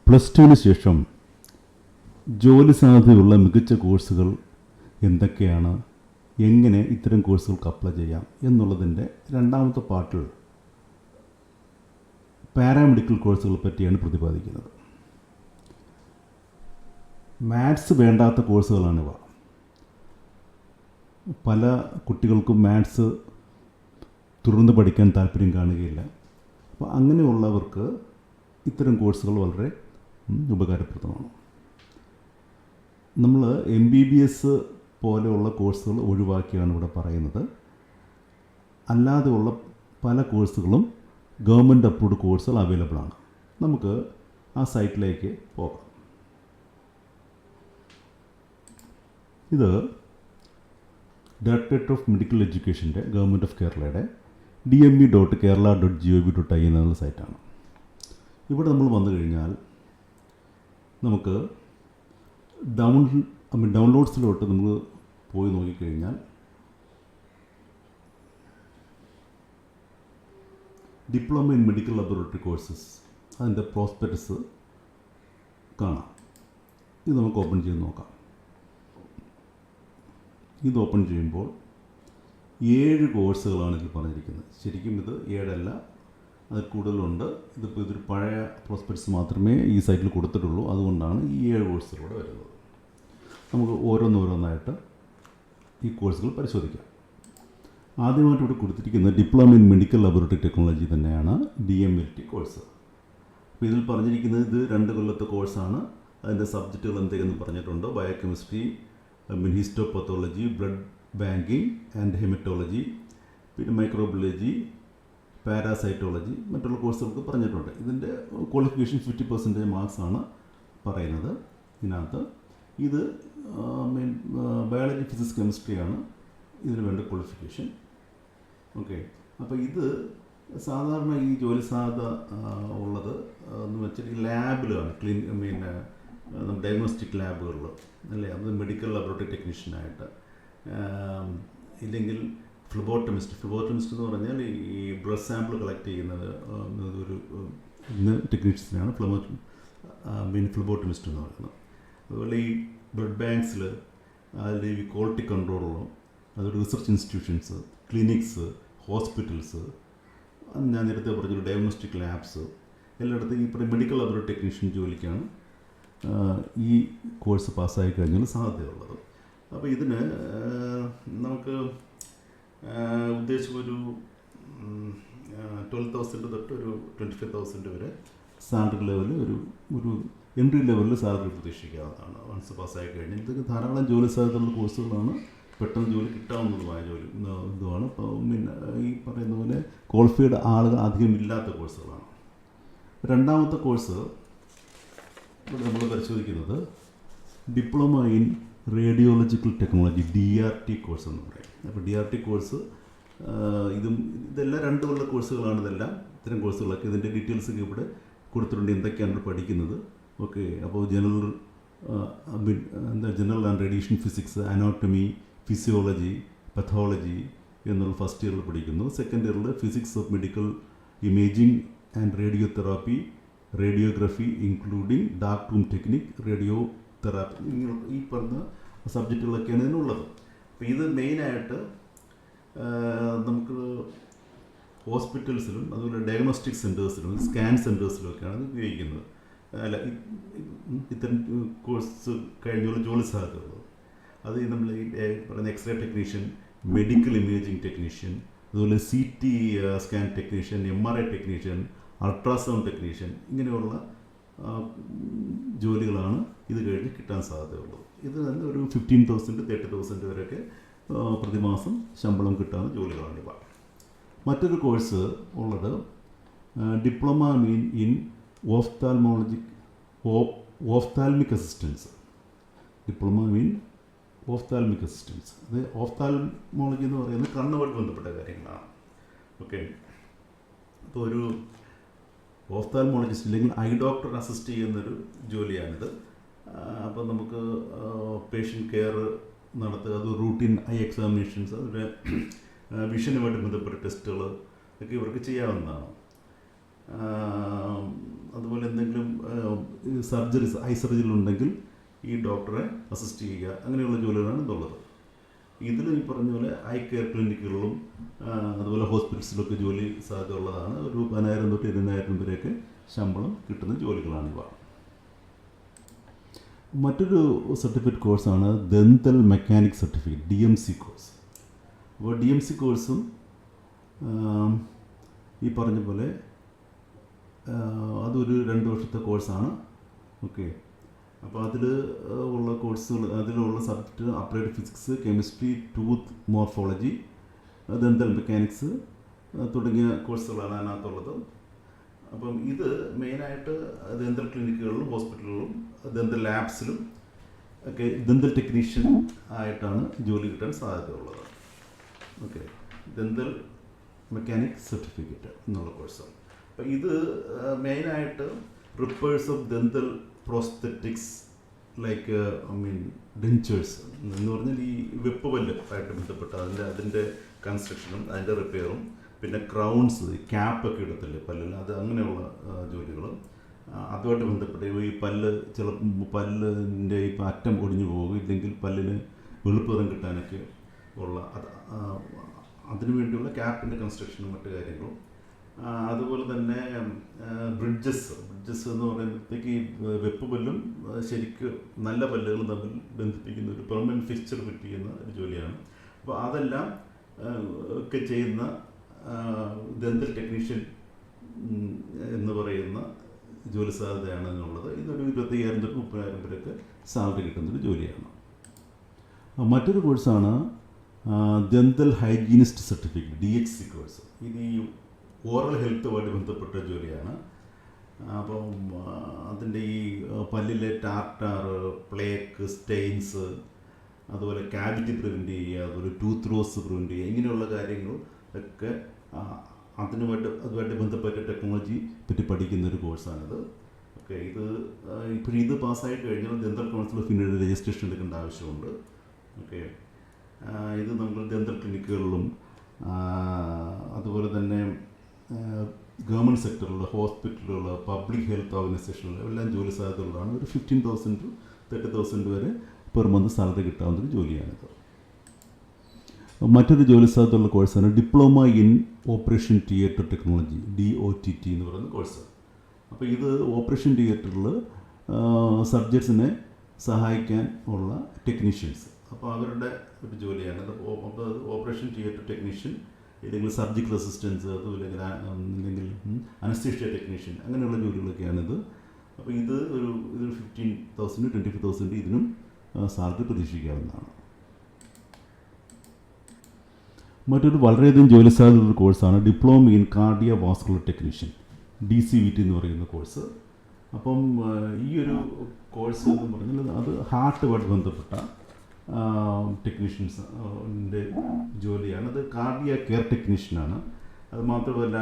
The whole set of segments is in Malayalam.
പ്ലസ് ടുവിന് ശേഷം ജോലി സാധ്യതയുള്ള മികച്ച കോഴ്സുകൾ എന്തൊക്കെയാണ്, എങ്ങനെ ഇത്തരം കോഴ്സുകൾക്ക് അപ്ലൈ ചെയ്യാം എന്നുള്ളതിൻ്റെ രണ്ടാമത്തെ പാർട്ടിൽ പാരാമെഡിക്കൽ കോഴ്സുകളെ പറ്റിയാണ് പ്രതിപാദിക്കുന്നത്. മാത്സ് വേണ്ടാത്ത കോഴ്സുകളാണിവ. പല കുട്ടികൾക്കും മാത്സ് തുടർന്ന് പഠിക്കാൻ താല്പര്യം കാണുകയില്ല. അപ്പോൾ അങ്ങനെയുള്ളവർക്ക് ഇത്തരം കോഴ്സുകൾ വളരെ ഉപകാരപ്രദമാണ്. നമ്മൾ MBBS പോലെയുള്ള കോഴ്സുകൾ ഒഴിവാക്കിയാണ് ഇവിടെ പറയുന്നത്. അല്ലാതെയുള്ള പല കോഴ്സുകളും ഗവൺമെൻറ് അപ്രൂവ്ഡ് കോഴ്സുകൾ അവൈലബിൾ ആണ്. നമുക്ക് ആ സൈറ്റിലേക്ക് പോകാം. ഇത് ഡയറക്ടറേറ്റ് ഓഫ് മെഡിക്കൽ എഡ്യൂക്കേഷൻ്റെ ഗവൺമെൻറ് ഓഫ് കേരളയുടെ dme.kerala.gov.in എന്നുള്ള സൈറ്റാണ്. ഇവിടെ നമ്മൾ വന്നു കഴിഞ്ഞാൽ നമുക്ക് ഡൗൺലോഡ്സിലോട്ട് നമ്മൾ പോയി നോക്കിക്കഴിഞ്ഞാൽ diploma in medical laboratory courses അതിൻ്റെ പ്രോസ്പെക്ടസ് കാണാം. ഇത് നമുക്ക് ഓപ്പൺ ചെയ്ത് നോക്കാം. ഇത് ഓപ്പൺ ചെയ്യുമ്പോൾ 7 കോഴ്സുകളാണ് ഇതിൽ പറഞ്ഞിരിക്കുന്നത്. ശരിക്കും ഇത് 7 അല്ല, അത് കൂടുതലുണ്ട്. ഇതിപ്പോൾ ഇതൊരു പഴയ പ്രോസ്പെക്ടസ് മാത്രമേ ഈ സൈറ്റിൽ കൊടുത്തിട്ടുള്ളൂ. അതുകൊണ്ടാണ് ഈ 7 കോഴ്സുകളൂടെ വരുന്നത്. നമുക്ക് ഓരോന്നോരോന്നായിട്ട് ഈ കോഴ്സുകൾ പരിശോധിക്കാം. ആദ്യമായിട്ട് ഇവിടെ കൊടുത്തിരിക്കുന്നത് diploma in medical laboratory technology തന്നെയാണ്, DMLT കോഴ്സ്. അപ്പോൾ ഇതിൽ പറഞ്ഞിരിക്കുന്നത് ഇത് 2 കൊല്ലത്തെ കോഴ്സാണ്. അതിൻ്റെ സബ്ജക്റ്റുകൾ എന്തൊക്കെയെന്ന് പറഞ്ഞിട്ടുണ്ട്. Biochemistry, histopathology, blood banking and haematology, പിന്നെ മൈക്രോബയോളജി, പാരാസൈറ്റോളജി, മറ്റുള്ള കോഴ്സുകൾക്ക് പറഞ്ഞിട്ടുണ്ട്. ഇതിൻ്റെ ക്വാളിഫിക്കേഷൻ 50% മാർക്സാണ് പറയുന്നത് ഇതിനകത്ത്. ഇത് ബയോളജി, ഫിസിക്സ്, കെമിസ്ട്രിയാണ് ഇതിന് വേണ്ട ക്വാളിഫിക്കേഷൻ. ഓക്കെ. അപ്പോൾ ഇത് സാധാരണ ഈ ജോലി സാധ്യത ഉള്ളത് എന്ന് വെച്ചാൽ ഈ ലാബിലാണ്, ഡയഗ്നോസ്റ്റിക് ലാബുകളിൽ അല്ലേ, അത് മെഡിക്കൽ ലബോറട്ടറി ടെക്നീഷ്യനായിട്ട്, ഇല്ലെങ്കിൽ ഫ്ലബോട്ടമിസ്റ്റ് എന്ന് പറഞ്ഞാൽ ഈ ബ്ലഡ് സാമ്പിൾ കളക്ട് ചെയ്യുന്നത് ഒരു ടെക്നീഷ്യനാണ് ഫ്ലബോട്ടമിസ്റ്റ് എന്ന് പറയുന്നത്. അതുപോലെ ഈ ബ്ലഡ് ബാങ്ക്സിൽ അതിൽ ഈ ക്വാളിറ്റി കൺട്രോളും, അതുപോലെ റിസർച്ച് ഇൻസ്റ്റിറ്റ്യൂഷൻസ്, ക്ലിനിക്സ്, ഹോസ്പിറ്റൽസ്, ഞാൻ നേരത്തെ പറഞ്ഞൊരു ഡയഗ്നോസ്റ്റിക് ലാബ്സ്, എല്ലായിടത്തും ഈ മെഡിക്കൽ ലബോറട്ടറി ടെക്നീഷ്യൻ ജോലിക്കാണ് ഈ കോഴ്സ് പാസ്സായി കഴിഞ്ഞാൽ സാധ്യതയുള്ളത്. അപ്പോൾ ഇതിന് നമുക്ക് ഉദ്ദേശിച്ച ഒരു 12,000 തൊട്ട് ഒരു 25,000 വരെ സാലറി ലെവലിൽ ഒരു എൻട്രി ലെവലിൽ സാലറി പ്രതീക്ഷിക്കാവുന്നതാണ് വൺസ് പാസ്സായി കഴിഞ്ഞാൽ. ഇതൊക്കെ ധാരാളം ജോലി സാധ്യതയുള്ള കോഴ്സുകളാണ്, പെട്ടെന്ന് ജോലി കിട്ടാവുന്നതുമായ ഇതുമാണ്. പിന്നെ ഈ പറയുന്ന പോലെ ക്വാളിഫൈഡ് ആളുകൾ അധികം ഇല്ലാത്ത കോഴ്സുകളാണ്. രണ്ടാമത്തെ കോഴ്സ് ഇവിടെ നമ്മൾ പരിശോധിക്കുന്നത് diploma in radiological technology, DRT course എന്ന് പറയും. അപ്പോൾ DRT കോഴ്സ് ഇതെല്ലാം 2 കൊല്ലം കോഴ്സുകളാണ്. ഇതെല്ലാം ഇത്തരം കോഴ്സുകളൊക്കെ ഇതിൻ്റെ ഡീറ്റെയിൽസൊക്കെ ഇവിടെ കൊടുത്തിട്ടുണ്ട്, എന്തൊക്കെയാണ് ഇവിടെ പഠിക്കുന്നത്. ഓക്കെ. അപ്പോൾ general and radiation physics, anatomy, physiology, pathology എന്നുള്ള ഫസ്റ്റ് ഇയറിൽ പഠിക്കുന്നു. സെക്കൻഡ് ഇയറിൽ physics of medical imaging and radiotherapy, radiography including dark room technique, radio therapy, ഈ പറഞ്ഞ സബ്ജക്റ്റുകളൊക്കെയാണ് ഇതിനുള്ളത്. അപ്പോൾ ഇത് മെയിനായിട്ട് നമുക്ക് ഹോസ്പിറ്റൽസിലും അതുപോലെ ഡയഗ്നോസ്റ്റിക് സെൻറ്റേഴ്സിലും സ്കാൻ സെൻറ്റേഴ്സിലും ഒക്കെയാണ് ഇത് ഉപയോഗിക്കുന്നത്. അല്ല, ഇത്തരം കോഴ്സ് കഴിഞ്ഞുള്ള ജോലി സാധ്യതയുള്ളത്. അത് നമ്മൾ ഈ പറയുന്ന x ray technician, medical imaging technician, അതുപോലെ CT scan technician, MRI technician, ultrasound technician, ഇങ്ങനെയുള്ള ജോലികളാണ് ഇത് കഴിഞ്ഞ് കിട്ടാൻ സാധ്യതയുള്ളത്. ഇത് തന്നെ ഒരു 15,000 to 30,000 വരെയൊക്കെ പ്രതിമാസം ശമ്പളം കിട്ടാവുന്ന ജോലികളാണിവ. മറ്റൊരു കോഴ്സ് ഉള്ളത് diploma in ophthalmic assistance. Diploma in ophthalmic assistance. ഇത് ഓഫ്താൽമോളജി എന്ന് പറയുന്നത് കണ്ണുമായിട്ട് ബന്ധപ്പെട്ട കാര്യങ്ങളാണ്. ഓക്കെ. അപ്പോൾ ഒരു ഓഫ്താൽമോളജിസ്റ്റ് അല്ലെങ്കിൽ ഐ ഡോക്ടർ അസിസ്റ്റ് ചെയ്യുന്നൊരു ജോലിയാണിത്. അപ്പോൾ നമുക്ക് പേഷ്യൻ്റ് കെയർ നടത്തുക, അത് റൂട്ടീൻ ഐ എക്സാമിനേഷൻസ്, അതുപോലെ വിഷനുമായിട്ട് ബന്ധപ്പെട്ട ടെസ്റ്റുകൾ ഒക്കെ ഇവർക്ക് ചെയ്യാവുന്നതാണ്. അതുപോലെ എന്തെങ്കിലും സർജറീസ് ഐ സർജറിയിലുണ്ടെങ്കിൽ ഈ ഡോക്ടറെ അസിസ്റ്റ് ചെയ്യുക, അങ്ങനെയുള്ള ജോലികളാണ് ഇതുള്ളത്. ഇതിൽ ഈ പറഞ്ഞ പോലെ ഐ കെയർ ക്ലിനിക്കുകളിലും അതുപോലെ ഹോസ്പിറ്റൽസിലൊക്കെ ജോലി സാധ്യത ഉള്ളതാണ്. ഒരു 10,000 തൊട്ട് 20,000 വരെയൊക്കെ ശമ്പളം കിട്ടുന്ന ജോലികളാണിവ. മറ്റൊരു സർട്ടിഫിക്കറ്റ് കോഴ്സാണ് dental mechanic certificate, DMC course. അപ്പോൾ DMC കോഴ്സും ഈ പറഞ്ഞ പോലെ അതൊരു 2 വർഷത്തെ കോഴ്സാണ്. ഓക്കെ, അപ്പോൾ അതിൽ ഉള്ള കോഴ്സുകൾ, അതിലുള്ള subject applied physics, chemistry, tooth morphology, dental mechanics തുടങ്ങിയ കോഴ്സുകളാണ് അതിനകത്തുള്ളത്. അപ്പം ഇത് മെയിനായിട്ട് ദന്തൽ ക്ലിനിക്കുകളിലും ഹോസ്പിറ്റലുകളിലും ദന്തൽ ലാബ്സിലും ഒക്കെ ദന്തൽ ടെക്നീഷ്യൻ ആയിട്ടാണ് ജോലി കിട്ടാൻ സാധ്യതയുള്ളത്. ഓക്കെ, ദന്തൽ മെക്കാനിക് സർട്ടിഫിക്കറ്റ് എന്നുള്ള കോഴ്സാണ്. അപ്പം ഇത് മെയിനായിട്ട് repairs of dental prosthetics like dentures എന്ന് പറഞ്ഞാൽ ഈ വെപ്പുപല്ല് ആയിട്ട് ബന്ധപ്പെട്ട അതിൻ്റെ കൺസ്ട്രക്ഷനും അതിൻ്റെ റിപ്പയറും, പിന്നെ ക്രൗൺസ്, ക്യാപ്പൊക്കെ ഇടത്തില്ലേ പല്ലിൽ, അത് അങ്ങനെയുള്ള ജോലികളും അതുമായിട്ട് ബന്ധപ്പെട്ട് ഈ പല്ലിൻ്റെ ഇപ്പോൾ അറ്റം ഒടിഞ്ഞു പോകും, ഇല്ലെങ്കിൽ പല്ലിന് വെളുപ്പ് നിറം കിട്ടാനൊക്കെ ഉള്ള അതിനു വേണ്ടിയുള്ള ക്യാപ്പിൻ്റെ കൺസ്ട്രക്ഷനും മറ്റു കാര്യങ്ങളും. അതുപോലെ തന്നെ ബ്രിഡ്ജസ് എന്ന് പറയുമ്പോഴത്തേക്ക് ഈ വെപ്പ് പല്ലും ശരിക്കും നല്ല പല്ലുകളും തമ്മിൽ ബന്ധിപ്പിക്കുന്ന ഒരു പെർമനൻറ്റ് ഫിക്സ്ചർ ഫിറ്റ് ചെയ്യുന്ന ഒരു ജോലിയാണ്. അപ്പോൾ അതെല്ലാം ഒക്കെ ചെയ്യുന്ന ദന്തൽ ടെക്നീഷ്യൻ എന്ന് പറയുന്ന ജോലി സാധ്യതയാണ് എന്നുള്ളത്. ഇതൊരു 25,000 തൊട്ട് 30,000 വരെയൊക്കെ സാലറി കിട്ടുന്നൊരു ജോലിയാണ്. മറ്റൊരു കോഴ്സാണ് dental hygienist certificate, DHC course. ഇത് ഈ ഓറൽ ഹെൽത്തുമായിട്ട് ബന്ധപ്പെട്ട ജോലിയാണ്. അപ്പം അതിൻ്റെ ഈ പല്ലിലെ ടാർട്ടാർ, പ്ലേക്ക്, സ്റ്റെയിൻസ്, അതുപോലെ ക്യാവിറ്റി പ്രിവെൻറ്റ് ചെയ്യുക, അതുപോലെ ടൂത്ത് റോസ് പ്രിവെൻറ്റ് ചെയ്യുക, ഇങ്ങനെയുള്ള കാര്യങ്ങൾ ഒക്കെ അതുമായിട്ട് ബന്ധപ്പെട്ട ടെക്നോളജി പറ്റി പഠിക്കുന്നൊരു കോഴ്സാണിത്. ഓക്കെ, ഇത് പാസ്സായിട്ട് കഴിഞ്ഞാൽ ദന്തൽ കൗൺസിൽ പിന്നീട് രജിസ്ട്രേഷൻ എടുക്കേണ്ട ആവശ്യമുണ്ട്. ഓക്കെ, ഇത് നമ്മൾ ദന്തൽ ക്ലിനിക്കുകളിലും അതുപോലെ തന്നെ ഗവൺമെൻറ് സെക്ടറിലുള്ള ഹോസ്പിറ്റലുകൾ, പബ്ലിക് ഹെൽത്ത് ഓർഗനൈസേഷനുകൾ എല്ലാം ജോലി സാധ്യതയുള്ളതാണ്. ഒരു 15,000 to 30,000 വരെ പെർ മന്ത് സാലറി കിട്ടാവുന്നൊരു ജോലിയാണിത്. മറ്റൊരു ജോലി സാധ്യതയുള്ള കോഴ്സാണ് diploma in operation theatre technology, DOTT എന്ന് പറയുന്ന കോഴ്സ്. അപ്പോൾ ഇത് ഓപ്പറേഷൻ തിയേറ്ററിൽ സർജൻസിനെ സഹായിക്കാൻ ഉള്ള ടെക്നീഷ്യൻസ്, അപ്പോൾ അവരുടെ ഒരു ജോലിയാണ്. അപ്പോൾ ഓപ്പറേഷൻ തിയേറ്റർ ടെക്നീഷ്യൻ, ഇല്ലെങ്കിൽ സർജിക്കൽ അസിസ്റ്റൻസ്, അതുപോലെ അല്ലെങ്കിൽ അനസ്തീഷ്യ ടെക്നീഷ്യൻ, അങ്ങനെയുള്ള ജോലികളൊക്കെയാണിത്. അപ്പോൾ ഇത് ഒരു 15,000 to 25,000 ഇതിനും സാലറി പ്രതീക്ഷിക്കാവുന്നതാണ്. മറ്റൊരു വളരെയധികം ജോലി സാധ്യതയുള്ള കോഴ്സാണ് diploma in cardio vascular technician, DCVT എന്ന് പറയുന്ന കോഴ്സ്. അപ്പം ഈ ഒരു കോഴ്സ് എന്ന് പറഞ്ഞാൽ അത് ഹാർട്ടുമായിട്ട് ബന്ധപ്പെട്ട ടെക്നീഷ്യൻസിൻ്റെ ജോലിയാണ്. അത് കാർഡിയോ കെയർ ടെക്നീഷ്യനാണ്. അത് മാത്രമല്ല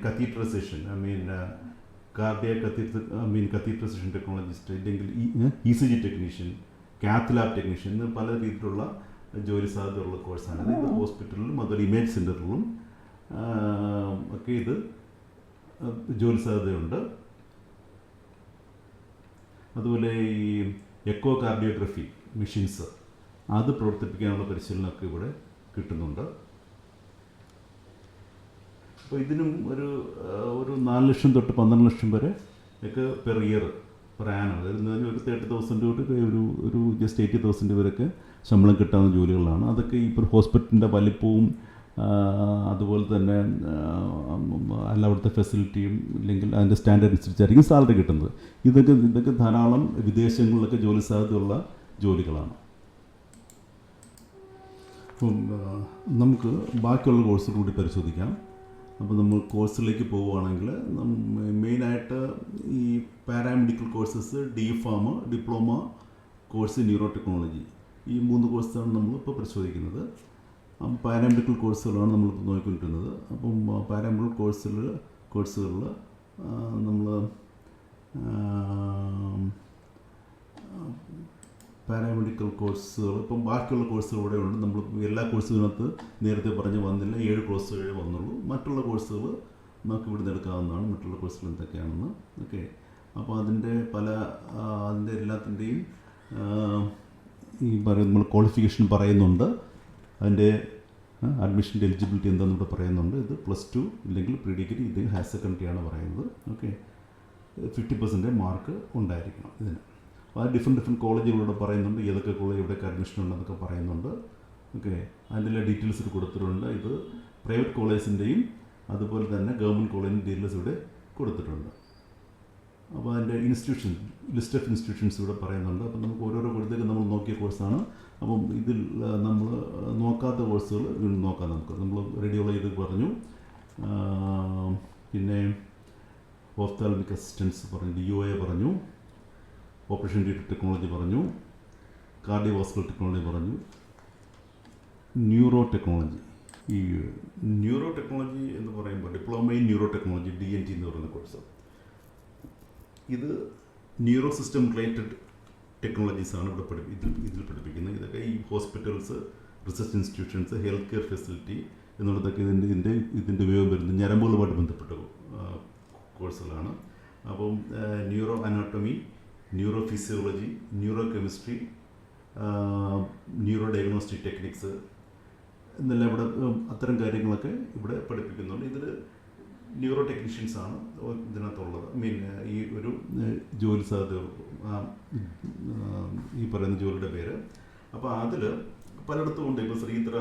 കത്തീട്രൈസേഷൻ, കത്തീട്രൈസേഷൻ ടെക്നോളജിസ്റ്റ്, ഇല്ലെങ്കിൽ ECG technician, cath lab technician, എന്ന് പല രീതിയിലുള്ള ജോലി സാധ്യതയുള്ള കോഴ്സാണ്. ഇത് ഹോസ്പിറ്റലിലും അതുപോലെ ഇമേജ് സെൻ്ററിലും ഒക്കെ ഇത് ജോലി സാധ്യതയുണ്ട്. അതുപോലെ ഈ എക്കോ കാർഡിയോഗ്രഫി മെഷീൻസ് അത് പ്രവർത്തിപ്പിക്കാനുള്ള പരിശീലനമൊക്കെ ഇവിടെ കിട്ടുന്നുണ്ട്. അപ്പോൾ ഇതിനും ഒരു 4 ലക്ഷം തൊട്ട് 12 ലക്ഷം വരെ ഒക്കെ പെർ ഇയർ, പെർ ആനം, അതായത് ഒരു 30,000 തൊട്ട് ഒരു ജസ്റ്റ് 80,000 വരെയൊക്കെ ശമ്പളം കിട്ടാവുന്ന ജോലികളാണ്. അതൊക്കെ ഇപ്പോൾ ഹോസ്പിറ്റലിൻ്റെ വലിപ്പവും അതുപോലെ തന്നെ അല്ല അവിടുത്തെ ഫെസിലിറ്റിയും ഇല്ലെങ്കിൽ അതിൻ്റെ സ്റ്റാൻഡേർഡ് അനുസരിച്ചായിരിക്കും സാലറി കിട്ടുന്നത്. ഇതൊക്കെ ധാരാളം വിദേശങ്ങളിലൊക്കെ ജോലി സാധ്യതയുള്ള ജോലികളാണ്. അപ്പം നമുക്ക് ബാക്കിയുള്ള കോഴ്സുകൾ കൂടി പരിശോധിക്കാം. അപ്പോൾ നമ്മൾ കോഴ്സിലേക്ക് പോവുകയാണെങ്കിൽ മെയിനായിട്ട് ഈ paramedical courses, DPharm, diploma course neuro technology, ഈ 3 കോഴ്സാണ് നമ്മളിപ്പോൾ പരിശോധിക്കുന്നത്. പാരാമെഡിക്കൽ കോഴ്സുകളാണ് നമ്മളിപ്പോൾ നോക്കിക്കൊണ്ടിരുന്നത്. അപ്പം പാരാമെഡിക്കൽ കോഴ്സുകളിൽ നമ്മൾ പാരാമെഡിക്കൽ കോഴ്സുകൾ ഇപ്പം ബാക്കിയുള്ള കോഴ്സുകൾ ഇവിടെ ഉണ്ട്. നമ്മൾ എല്ലാ കോഴ്സുകളിനകത്ത് നേരത്തെ പറഞ്ഞ് വന്നില്ല, 7 കോഴ്സുകളേ വന്നുള്ളൂ. മറ്റുള്ള കോഴ്സുകൾ നമുക്ക് ഇവിടെ നിന്ന് എടുക്കാവുന്നതാണ്. മറ്റുള്ള കോഴ്സുകൾ എന്തൊക്കെയാണെന്ന്. ഓക്കെ, അപ്പോൾ അതിൻ്റെ അതിൻ്റെ എല്ലാത്തിൻ്റെയും ഈ നമ്മൾ ക്വാളിഫിക്കേഷൻ പറയുന്നുണ്ട്, അതിൻ്റെ അഡ്മിഷൻ്റെ എലിജിബിലിറ്റി എന്താണെന്ന് ഇവിടെ പറയുന്നുണ്ട്. ഇത് +2 ഇല്ലെങ്കിൽ പ്രീ ഡിഗ്രി, ഇല്ലെങ്കിൽ ഹയർ സെക്കൻഡറിയാണ് പറയുന്നത്. ഓക്കെ, 50% മാർക്ക് ഉണ്ടായിരിക്കണം ഇതിന്. അപ്പോൾ അത് ഡിഫറെൻറ്റ് കോളേജുകളിലൂടെ പറയുന്നുണ്ട്, ഏതൊക്കെ കോളേജ് എവിടെയൊക്കെ അഡ്മിഷൻ ഉണ്ടെന്നൊക്കെ പറയുന്നുണ്ട്. ഓക്കെ, അതിൻ്റെ ഡീറ്റെയിൽസ് കൊടുത്തിട്ടുണ്ട്. ഇത് പ്രൈവറ്റ് കോളേജിൻ്റെയും അതുപോലെ തന്നെ ഗവൺമെൻറ് കോളേജിൻ്റെ ഡീറ്റെയിൽസ് ഇവിടെ കൊടുത്തിട്ടുണ്ട്. അപ്പോൾ അതിൻ്റെ ലിസ്റ്റ് ഓഫ് ഇൻസ്റ്റിറ്റ്യൂഷൻസ് ഇവിടെ പറയുന്നുണ്ട്. അപ്പോൾ നമുക്ക് ഓരോരോ കോഴ്സിലേക്ക് നമ്മൾ നോക്കിയ കോഴ്സാണ്. അപ്പം ഇതിൽ നമ്മൾ നോക്കാത്ത കോഴ്സുകൾ വീണ്ടും നോക്കാം. നമ്മൾ റേഡിയോളജി പറഞ്ഞു, പിന്നെ ഓഫ്താൽമിക് അസിസ്റ്റൻസ് പറഞ്ഞു, DOA പറഞ്ഞു, ഓപ്പറേഷൻ തിയേറ്റർ ടെക്നോളജി പറഞ്ഞു, കാർഡിയോവാസ്കുലർ ടെക്നോളജി പറഞ്ഞു, ന്യൂറോ ടെക്നോളജി. ഈ ന്യൂറോ ടെക്നോളജി എന്ന് പറയുമ്പോൾ diploma in neuro technology, DNT എന്ന് പറയുന്ന കോഴ്സ്. ഇത് ന്യൂറോ സിസ്റ്റം റിലേറ്റഡ് ടെക്നോളജീസാണ് ഇവിടെ ഇതിൽ പഠിപ്പിക്കുന്നത്. ഇതൊക്കെ ഈ hospitals, research institutions, health care facility എന്നുള്ളതൊക്കെ ഇതിൻ്റെ ഉപയോഗം വരുന്നത് ഞരമ്പുകളുമായിട്ട് ബന്ധപ്പെട്ട കോഴ്സുകളാണ്. അപ്പം neuro anatomy, neuro physiology, neuro chemistry, neuro diagnostic techniques എന്നെല്ലാം ഇവിടെ അത്തരം കാര്യങ്ങളൊക്കെ ഇവിടെ പഠിപ്പിക്കുന്നുണ്ട്. ഇതിൽ ന്യൂറോ ടെക്നീഷ്യൻസാണ് ഇതിനകത്തുള്ളത്. ഈ ഒരു ജോലി സാധ്യത, ഈ പറയുന്ന ജോലിയുടെ പേര്. അപ്പോൾ അതിൽ പലയിടത്തും ഉണ്ട്. ഇപ്പോൾ ശ്രീധര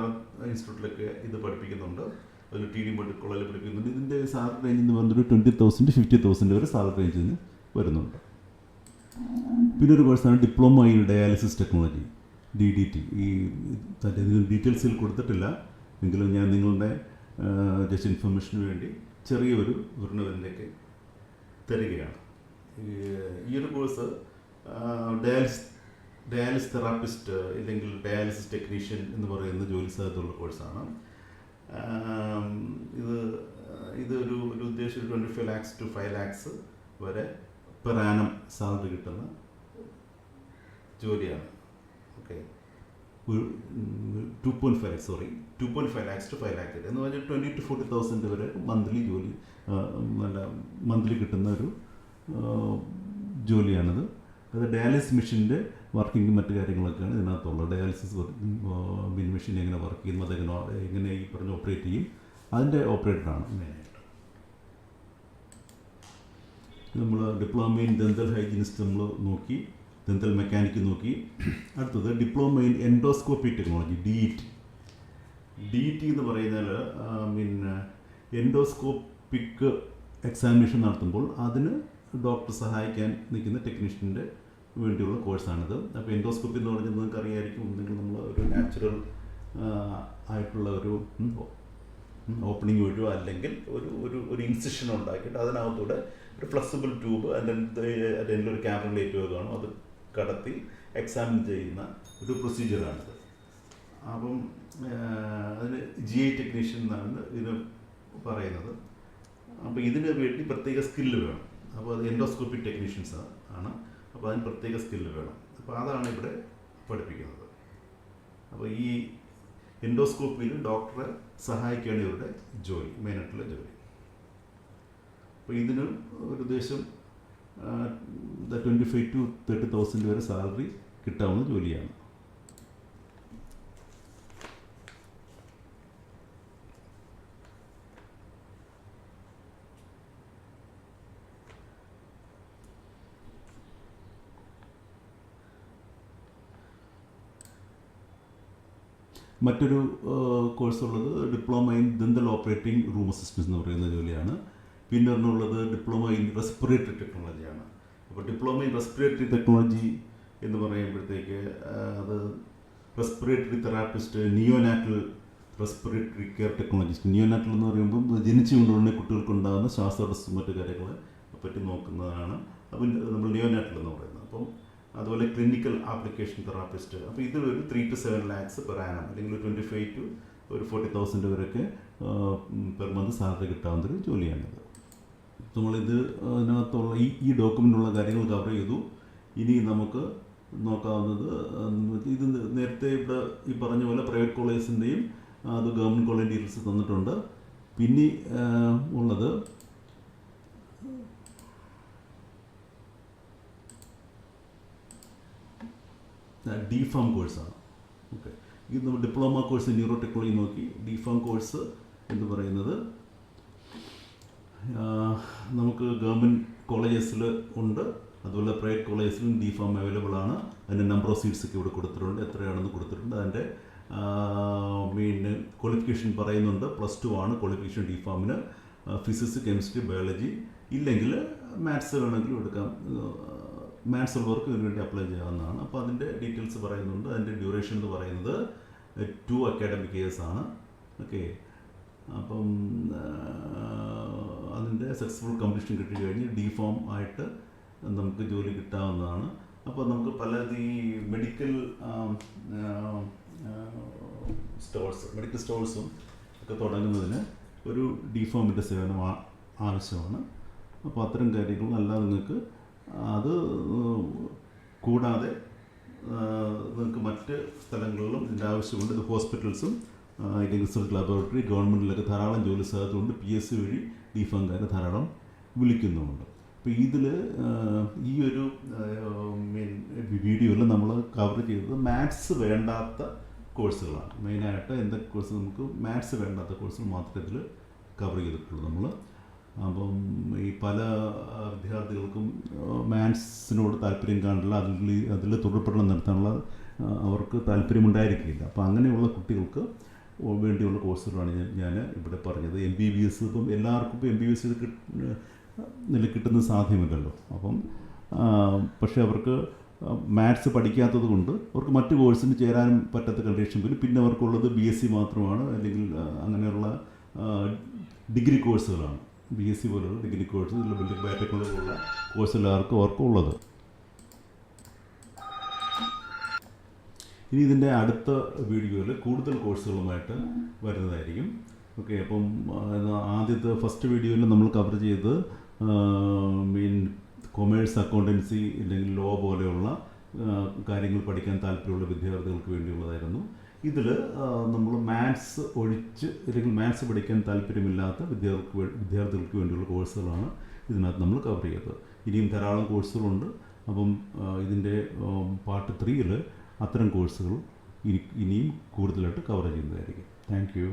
ഇൻസ്റ്റിറ്റ്യൂട്ടിലൊക്കെ ഇത് പഠിപ്പിക്കുന്നുണ്ട്, അതിൽ TD മെഡിക്കൽ കോളേജിൽ പഠിപ്പിക്കുന്നുണ്ട്. ഇതിൻ്റെ സാലറി റേഞ്ച് എന്ന് പറഞ്ഞൊരു 20,000 50,000 വരെ സാലറി റേഞ്ചിന് വരുന്നുണ്ട്. പിന്നെ ഒരു കോഴ്സാണ് diploma in dialysis technology, DDT. ഇതിൽ ഡീറ്റെയിൽസിൽ കൊടുത്തിട്ടില്ല, എങ്കിലും ഞാൻ നിങ്ങളുടെ ജസ്റ്റ് ഇൻഫർമേഷന് വേണ്ടി ചെറിയൊരു വിവരണത്തിലേക്ക് തരികയാണ്. ഈ ഒരു കോഴ്സ് ഡയാലിസിസ് തെറാപ്പിസ്റ്റ് ഇല്ലെങ്കിൽ ഡയാലിസിസ് ടെക്നീഷ്യൻ എന്ന് പറയുന്ന ജോലി സാധ്യതയുള്ള കോഴ്സാണ്. ഇതൊരു ഉദ്ദേശം 25 lakhs to 5 lakhs വരെ പെർ ആനം സാലറി കിട്ടുന്ന ജോലിയാണ്. ഓക്കെ, ഒരു 2.5 lakhs to 5 lakh എന്ന് പറഞ്ഞാൽ 20,000 to 40,000 വരെ മന്ത്ലി കിട്ടുന്ന ഒരു ജോലിയാണിത്. അത് ഡയാലിസിസ് മെഷീൻ്റെ വർക്കിംഗ് മറ്റു കാര്യങ്ങളൊക്കെയാണ് ഇതിനകത്തുള്ളത്. ഡയാലിസിസ് മെഷീൻ എങ്ങനെ വർക്ക് ചെയ്യും, എങ്ങനെ ഈ പറഞ്ഞ് ഓപ്പറേറ്റ് ചെയ്യും, അതിൻ്റെ ഓപ്പറേറ്ററാണ് മെയിനായിട്ട്. നമ്മൾ ഡിപ്ലോമ ഇൻ ഡെന്റൽ ഹൈജീനിസ്റ്റ് നമ്മൾ നോക്കി, ഡെന്റൽ മെക്കാനിക്ക് നോക്കി. അടുത്തത് diploma in endoscopy technology, DET എന്ന് പറയുന്നത് എൻഡോസ്കോപ്പിക് എക്സാമിനേഷൻ നടത്തുമ്പോൾ അതിന് ഡോക്ടർ സഹായിക്കാൻ നിൽക്കുന്ന ടെക്നീഷ്യൻ്റെ വേണ്ടിയുള്ള കോഴ്സാണിത്. അപ്പോൾ എൻഡോസ്കോപ്പി എന്ന് പറഞ്ഞാൽ നിങ്ങൾക്ക് അറിയാമായിരിക്കും, ഒന്നെങ്കിൽ നമ്മൾ ഒരു നാച്ചുറൽ ആയിട്ടുള്ള ഒരു ഓപ്പണിംഗ് വഴിയോ അല്ലെങ്കിൽ ഒരു ഇൻസിഷൻ ഉണ്ടാക്കിയിട്ട് അതിനകത്തൂടെ ഒരു ഫ്ലെക്സിബിൾ ട്യൂബ് അതിൻ്റെ ഒരു ക്യാമറയിലേക്ക് കാണും, അത് കടത്തി എക്സാമിൻ ചെയ്യുന്ന ഒരു പ്രൊസീജിയറാണിത്. അപ്പം അതിന് GI ടെക്നീഷ്യൻ എന്നാണ് ഇതിന് പറയുന്നത്. അപ്പോൾ ഇതിന് വേണ്ടി പ്രത്യേക സ്കില്ല് വേണം. അപ്പോൾ അത് എൻഡോസ്കോപ്പിക് ടെക്നീഷ്യൻസ് ആണ്. അപ്പോൾ അതിന് പ്രത്യേക സ്കില്ല് വേണം. അപ്പോൾ അതാണ് ഇവിടെ പഠിപ്പിക്കുന്നത്. അപ്പോൾ ഈ എൻഡോസ്കോപ്പിയിൽ ഡോക്ടറെ സഹായിക്കുകയാണ് ഇവരുടെ ജോലി, മെയിനായിട്ടുള്ള ജോലി. അപ്പോൾ ഇതിന് ഒരു ഉദ്ദേശം 25,000 to 30,000 വരെ സാലറി കിട്ടാവുന്ന ജോലിയാണ്. മറ്റൊരു കോഴ്സുള്ളത് diploma in dental operating room assistance എന്ന് പറയുന്ന ജോലിയാണ്. പിന്നെ ഒന്നുള്ളത് ഡിപ്ലോമ ഇൻ റെസ്പിറേറ്ററി ടെക്നോളജിയാണ്. അപ്പോൾ ഡിപ്ലോമ ഇൻ റെസ്പിറേറ്ററി ടെക്നോളജി എന്ന് പറയുമ്പോഴത്തേക്ക് അത് respiratory therapist, neonatal respiratory care technologist. Neonatal എന്ന് പറയുമ്പോൾ ജനിച്ചു കൊണ്ടുള്ള കുട്ടികൾക്കുണ്ടാകുന്ന ശ്വാസതടസ്സം മറ്റു കാര്യങ്ങളെ പറ്റി നോക്കുന്നതാണ്. അപ്പം നമ്മൾ നിയോനാറ്റൽ എന്ന് പറയുന്നത്. അപ്പം അതുപോലെ ക്ലിനിക്കൽ ആപ്ലിക്കേഷൻ തെറാപ്പിസ്റ്റ്. അപ്പോൾ ഇതിലൊരു 3 to 7 lakhs പെർ ആനം അല്ലെങ്കിൽ 25,000 to 40,000 വരെയൊക്കെ പെർ മന്ത് സാലറി കിട്ടാവുന്നൊരു ജോലിയാണിത്. നമ്മളിത് അതിനകത്തുള്ള ഈ ഡോക്യുമെൻ്റുള്ള കാര്യങ്ങൾ കവർ ചെയ്തു. ഇനി നമുക്ക് നോക്കാവുന്നത് ഇത് നേരത്തെ ഇവിടെ ഈ പറഞ്ഞ പോലെ പ്രൈവറ്റ് കോളേജിൻ്റെയും അത് ഗവൺമെൻറ് കോളേജ് ഡീറ്റെയിൽസ് തന്നിട്ടുണ്ട്. പിന്നെ ഉള്ളത് DPharm കോഴ്സാണ്. ഓക്കെ, ഇത് നമ്മൾ ഡിപ്ലോമ കോഴ്സ് ന്യൂറോ ടെക്നോളജി നോക്കി DPharm കോഴ്സ് എന്ന് പറയുന്നത് നമുക്ക് ഗവൺമെൻറ് കോളേജസിൽ ഉണ്ട്, അതുപോലെ പ്രൈവറ്റ് കോളേജസിലും DPharm അവൈലബിൾ ആണ്. അതിൻ്റെ നമ്പർ ഓഫ് സീറ്റ്സ് ഒക്കെ ഇവിടെ കൊടുത്തിട്ടുണ്ട്, എത്രയാണെന്ന് കൊടുത്തിട്ടുണ്ട്. അതിൻ്റെ പിന്നെ ക്വാളിഫിക്കേഷൻ പറയുന്നുണ്ട്. +2 ആണ് ക്വാളിഫിക്കേഷൻ DPharmന്. ഫിസിക്സ്, കെമിസ്ട്രി, ബയോളജി ഇല്ലെങ്കിൽ മാത്സ് വേണമെങ്കിലും എടുക്കാം. മാത്സ് ഉള്ളവർക്ക് ഇതിന് വേണ്ടി അപ്ലൈ ചെയ്യാവുന്നതാണ്. അപ്പോൾ അതിൻ്റെ ഡീറ്റെയിൽസ് പറയുന്നുണ്ട്. അതിൻ്റെ ഡ്യൂറേഷൻ എന്ന് പറയുന്നത് 2 അക്കാഡമിക് ഇയേഴ്സ് ആണ്. ഓക്കെ, അപ്പം അതിൻ്റെ സക്സസ്ഫുൾ കംപ്ലീഷൻ കിട്ടിക്കഴിഞ്ഞ് DPharm ആയിട്ട് നമുക്ക് ജോലി കിട്ടാവുന്നതാണ്. അപ്പോൾ നമുക്ക് പല ഈ മെഡിക്കൽ സ്റ്റോഴ്സും ഒക്കെ തുടങ്ങുന്നതിന് ഒരു DPharmൻ്റെ സേവനം ആവശ്യമാണ്. അപ്പോൾ അത്തരം കാര്യങ്ങളും അല്ലാതെ നിങ്ങൾക്ക് അത് കൂടാതെ നിങ്ങൾക്ക് മറ്റ് സ്ഥലങ്ങളിലും ഇതിൻ്റെ ആവശ്യമുണ്ട്. ഇത് ഹോസ്പിറ്റൽസും റിസർച്ച് ലാബോറട്ടറി, ഗവൺമെൻറ്റിലൊക്കെ ധാരാളം ജോലി സാധ്യതയുണ്ട്. PSC വഴി DPharmകാരെ ധാരാളം വിളിക്കുന്നുമുണ്ട്. അപ്പോൾ ഇതിൽ ഈ ഒരു വീഡിയോയിൽ നമ്മൾ കവർ ചെയ്തത് മാത്സ് വേണ്ടാത്ത കോഴ്സുകളാണ്. മെയിനായിട്ട് എന്തൊക്കെ കോഴ്സ് നമുക്ക് മാത്സ് വേണ്ടാത്ത കോഴ്സുകൾ മാത്രമേ ഇതിൽ കവർ ചെയ്തിട്ടുള്ളൂ നമ്മൾ. അപ്പം ഈ പല വിദ്യാർത്ഥികൾക്കും മാത്സിനോട് താല്പര്യം കാണില്ല, അതിൽ തുടർപഠനം നടത്താനുള്ള അവർക്ക് താല്പര്യമുണ്ടായിരിക്കില്ല. അപ്പോൾ അങ്ങനെയുള്ള കുട്ടികൾക്ക് വേണ്ടിയുള്ള കോഴ്സുകളാണ് ഞാൻ ഇവിടെ പറഞ്ഞത്. MBBS ഇപ്പം എല്ലാവർക്കും ഇപ്പോൾ MBBS കിട്ടുന്നത് സാധ്യമല്ലല്ലോ. അപ്പം പക്ഷേ അവർക്ക് മാത്സ് പഠിക്കാത്തത് കൊണ്ട് അവർക്ക് മറ്റ് കോഴ്സിന് ചേരാനും പറ്റാത്ത കണ്ടീഷൻ വരും. പിന്നെ അവർക്കുള്ളത് BSc മാത്രമാണ്, അല്ലെങ്കിൽ അങ്ങനെയുള്ള ഡിഗ്രി കോഴ്സുകളാണ്. BSc പോലുള്ള ഡിഗ്രി കോഴ്സ്, ബിൽഡിംഗ് ബയോടെക്നോളജി പോലുള്ള കോഴ്സ് അവർക്കും ഉള്ളത്. ഇനി ഇതിൻ്റെ അടുത്ത വീഡിയോയിൽ കൂടുതൽ കോഴ്സുകളുമായിട്ട് വരുന്നതായിരിക്കും. ഓക്കെ, അപ്പം ആദ്യത്തെ ഫസ്റ്റ് വീഡിയോയിൽ നമ്മൾ കവർ ചെയ്ത് കൊമേഴ്സ്, അക്കൗണ്ടൻസി അല്ലെങ്കിൽ ലോ പോലെയുള്ള കാര്യങ്ങൾ പഠിക്കാൻ താല്പര്യമുള്ള വിദ്യാർത്ഥികൾക്ക് വേണ്ടിയുള്ളതായിരുന്നു. ഇതിൽ നമ്മൾ മാത്സ് ഒഴിച്ച് അല്ലെങ്കിൽ മാത്സ് പഠിക്കാൻ താല്പര്യമില്ലാത്ത വിദ്യാർത്ഥികൾക്ക് വേണ്ടിയുള്ള കോഴ്സുകളാണ് ഇതിനകത്ത് നമ്മൾ കവർ ചെയ്തത്. ഇനിയും ധാരാളം കോഴ്സുകളുണ്ട്. അപ്പം ഇതിൻ്റെ പാർട്ട് 3യിൽ അത്തരം കോഴ്സുകൾ ഇനിയും കൂടുതലായിട്ട് കവർ ചെയ്യുന്നതായിരിക്കും. Thank you.